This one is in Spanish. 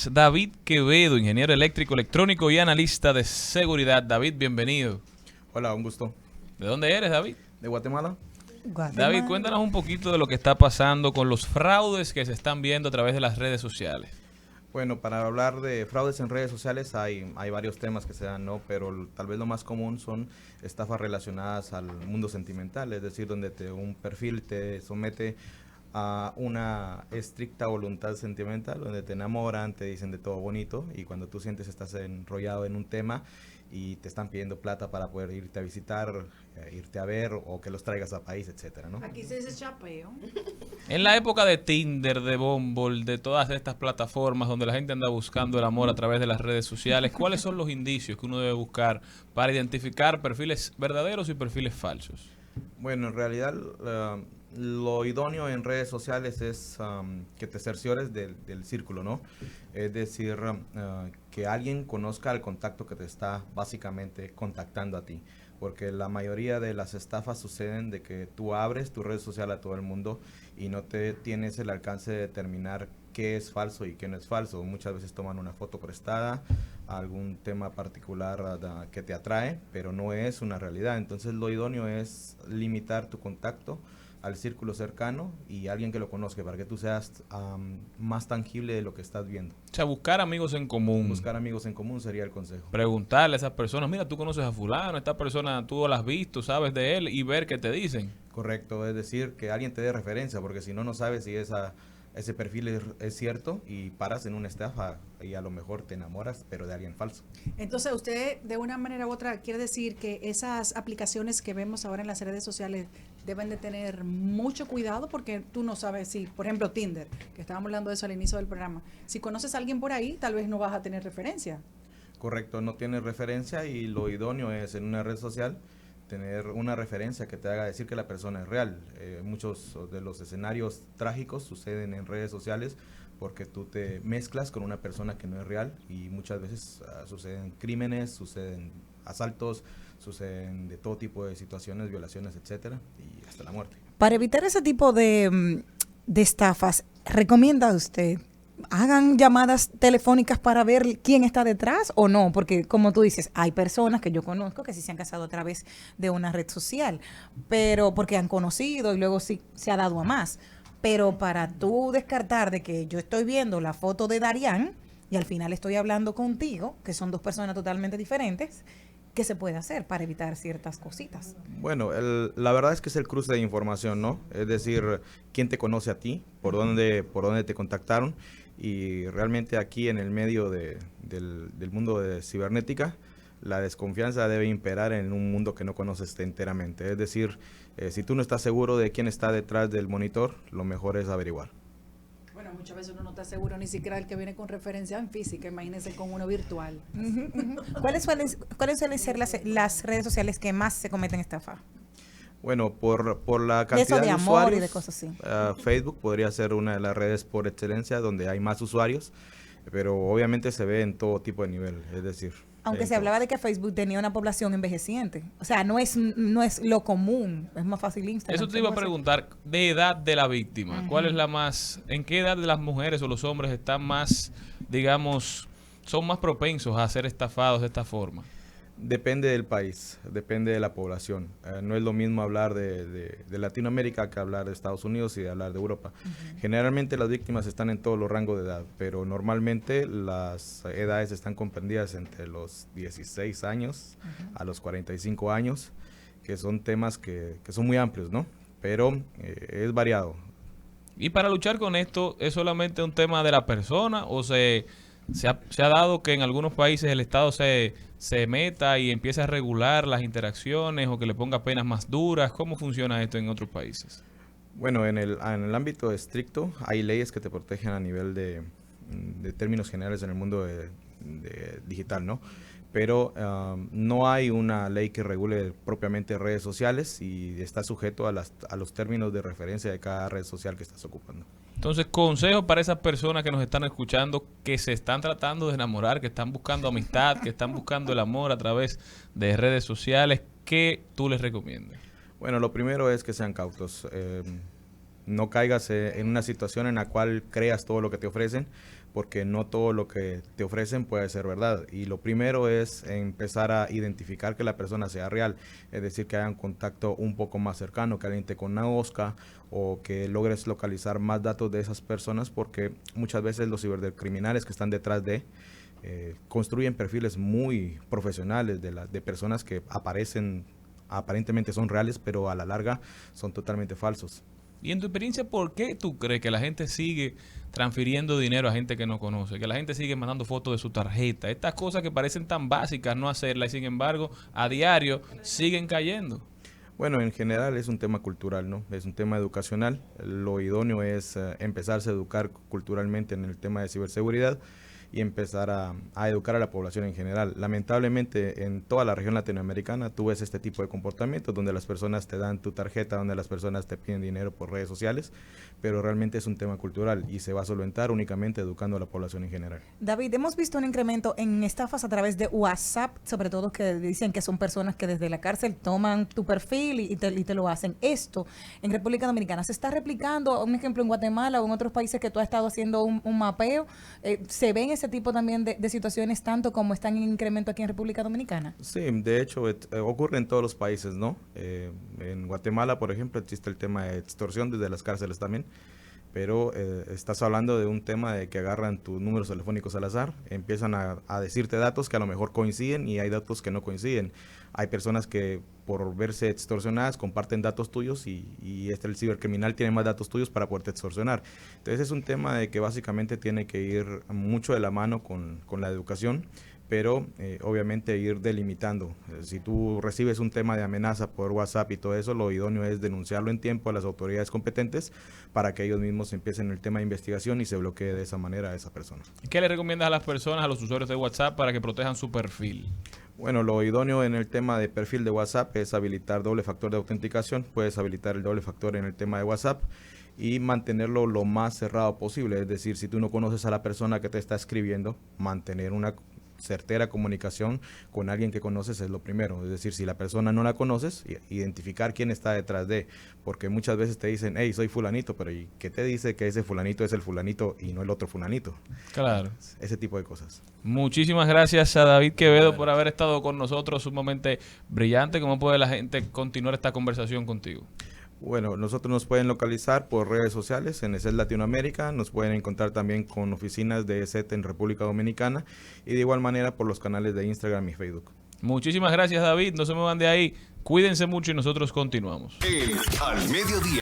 es David Quevedo, ingeniero eléctrico, electrónico y analista de seguridad. David, bienvenido. Hola, un gusto. ¿De dónde eres, David? ¿De Guatemala? David, cuéntanos un poquito de lo que está pasando con los fraudes que se están viendo a través de las redes sociales. Bueno, para hablar de fraudes en redes sociales hay varios temas que se dan, ¿no? Pero tal vez lo más común son estafas relacionadas al mundo sentimental, es decir, donde un perfil te somete a una estricta voluntad sentimental, donde te enamoran, te dicen de todo bonito y cuando tú sientes estás enrollado en un tema y te están pidiendo plata para poder irte a visitar, irte a ver o que los traigas a país, etcétera, ¿no? Aquí se dice chapeo. En la época de Tinder, de Bumble, de todas estas plataformas donde la gente anda buscando el amor a través de las redes sociales, ¿cuáles son los indicios que uno debe buscar para identificar perfiles verdaderos y perfiles falsos? Bueno, en realidad lo idóneo en redes sociales es que te cerciores del círculo, ¿no? Es decir, que alguien conozca el contacto que te está básicamente contactando a ti. Porque la mayoría de las estafas suceden de que tú abres tu red social a todo el mundo y no tienes el alcance de determinar qué es falso y qué no es falso. Muchas veces toman una foto prestada, algún tema particular que te atrae, pero no es una realidad. Entonces lo idóneo es limitar tu contacto al círculo cercano y alguien que lo conozca para que tú seas más tangible de lo que estás viendo. O sea, buscar amigos en común. Buscar amigos en común sería el consejo. Preguntarle a esas personas, mira, tú conoces a fulano, esta persona tú la has visto, sabes de él y ver qué te dicen. Correcto, es decir, que alguien te dé referencia, porque si no, no sabes si ese perfil es cierto y paras en una estafa y a lo mejor te enamoras, pero de alguien falso. Entonces, usted de una manera u otra quiere decir que esas aplicaciones que vemos ahora en las redes sociales deben de tener mucho cuidado porque tú no sabes si, por ejemplo, Tinder, que estábamos hablando de eso al inicio del programa, si conoces a alguien por ahí, tal vez no vas a tener referencia. Correcto, no tienes referencia y lo idóneo es en una red social tener una referencia que te haga decir que la persona es real. Muchos de los escenarios trágicos suceden en redes sociales porque tú te mezclas con una persona que no es real y muchas veces suceden crímenes, suceden asaltos, suceden de todo tipo de situaciones, violaciones, etcétera, y hasta la muerte. Para evitar ese tipo de estafas, ¿recomienda usted hagan llamadas telefónicas para ver quién está detrás o no? Porque como tú dices, hay personas que yo conozco que sí se han casado a través de una red social, pero porque han conocido y luego sí se ha dado a más. Pero para tú descartar de que yo estoy viendo la foto de Darían y al final estoy hablando contigo, que son dos personas totalmente diferentes, ¿qué se puede hacer para evitar ciertas cositas? Bueno, la verdad es que es el cruce de información, ¿no? Es decir, quién te conoce a ti, por dónde te contactaron. Y realmente aquí en el medio del mundo de cibernética, la desconfianza debe imperar en un mundo que no conoces enteramente. Es decir, si tú no estás seguro de quién está detrás del monitor, lo mejor es averiguar. Bueno, muchas veces uno no está seguro ni siquiera el que viene con referencia en física, imagínense con uno virtual. ¿Cuáles suelen ser las redes sociales que más se cometen estafa? Bueno, por la De cantidad eso de amor usuarios, y de cosas así. Facebook podría ser una de las redes por excelencia donde hay más usuarios, pero obviamente se ve en todo tipo de nivel, es decir. Aunque se hablaba de que Facebook tenía una población envejeciente. O sea, no es lo común. Es más fácil Instagram. Eso te iba a preguntar, de edad de la víctima. ¿Cuál es la más, en qué edad de las mujeres o los hombres están más, digamos, son más propensos a ser estafados de esta forma? Depende del país, depende de la población. No es lo mismo hablar de Latinoamérica que hablar de Estados Unidos y de hablar de Europa. Generalmente las víctimas están en todos los rangos de edad, pero normalmente las edades están comprendidas entre los 16 años a los 45 años, que son temas que son muy amplios, ¿no? Pero es variado. Y para luchar con esto, ¿es solamente un tema de la persona o se ha dado que en algunos países el Estado se meta y empiece a regular las interacciones o que le ponga penas más duras? ¿Cómo funciona esto en otros países? Bueno, en el ámbito estricto hay leyes que te protegen a nivel de términos generales en el mundo digital, ¿no? Pero no hay una ley que regule propiamente redes sociales y está sujeto a los términos de referencia de cada red social que estás ocupando. Entonces, consejo para esas personas que nos están escuchando, que se están tratando de enamorar, que están buscando amistad, que están buscando el amor a través de redes sociales, ¿qué tú les recomiendas? Bueno, lo primero es que sean cautos. No caigas en una situación en la cual creas todo lo que te ofrecen, porque no todo lo que te ofrecen puede ser verdad. Y lo primero es empezar a identificar que la persona sea real, es decir, que haya un contacto un poco más cercano, que alguien te conozca o que logres localizar más datos de esas personas, porque muchas veces los cibercriminales que están detrás de construyen perfiles muy profesionales de personas que aparentemente son reales, pero a la larga son totalmente falsos. Y en tu experiencia, ¿por qué tú crees que la gente sigue transfiriendo dinero a gente que no conoce? Que la gente sigue mandando fotos de su tarjeta. Estas cosas que parecen tan básicas no hacerlas y sin embargo a diario siguen cayendo. Bueno, en general es un tema cultural, ¿no? Es un tema educacional. Lo idóneo es empezarse a educar culturalmente en el tema de ciberseguridad y empezar a educar a la población en general. Lamentablemente, en toda la región latinoamericana tú ves este tipo de comportamientos donde las personas te dan tu tarjeta, donde las personas te piden dinero por redes sociales, pero realmente es un tema cultural y se va a solventar únicamente educando a la población en general. David, hemos visto un incremento en estafas a través de WhatsApp, sobre todo que dicen que son personas que desde la cárcel toman tu perfil y te lo hacen. Esto en República Dominicana se está replicando, un ejemplo en Guatemala o en otros países que tú has estado haciendo un mapeo, ¿se ven ese tipo también de situaciones tanto como están en incremento aquí en República Dominicana? Sí, de hecho ocurre en todos los países, ¿no? En Guatemala, por ejemplo, existe el tema de extorsión desde las cárceles también, pero estás hablando de un tema de que agarran tus números telefónicos al azar, empiezan a decirte datos que a lo mejor coinciden y hay datos que no coinciden. Hay personas que por verse extorsionadas comparten datos tuyos y el cibercriminal tiene más datos tuyos para poderte extorsionar. Entonces es un tema de que básicamente tiene que ir mucho de la mano con la educación, pero obviamente ir delimitando. Si tú recibes un tema de amenaza por WhatsApp y todo eso, lo idóneo es denunciarlo en tiempo a las autoridades competentes para que ellos mismos empiecen el tema de investigación y se bloquee de esa manera a esa persona. ¿Qué le recomiendas a las personas, a los usuarios de WhatsApp para que protejan su perfil? Bueno, lo idóneo en el tema de perfil de WhatsApp es habilitar doble factor de autenticación. Puedes habilitar el doble factor en el tema de WhatsApp y mantenerlo lo más cerrado posible. Es decir, si tú no conoces a la persona que te está escribiendo, mantener una certera comunicación con alguien que conoces es lo primero. Es decir, si la persona no la conoces, identificar quién está detrás de, porque muchas veces te dicen, hey, soy fulanito, pero ¿y qué te dice que ese fulanito es el fulanito y no el otro fulanito? Claro. Ese tipo de cosas. Muchísimas gracias a David Quevedo por haber estado con nosotros, sumamente brillante. ¿Cómo puede la gente continuar esta conversación contigo? Bueno, nosotros nos pueden localizar por redes sociales en ESET Latinoamérica, nos pueden encontrar también con oficinas de ESET en República Dominicana y de igual manera por los canales de Instagram y Facebook. Muchísimas gracias, David. No se me van de ahí. Cuídense mucho y nosotros continuamos. Al mediodía.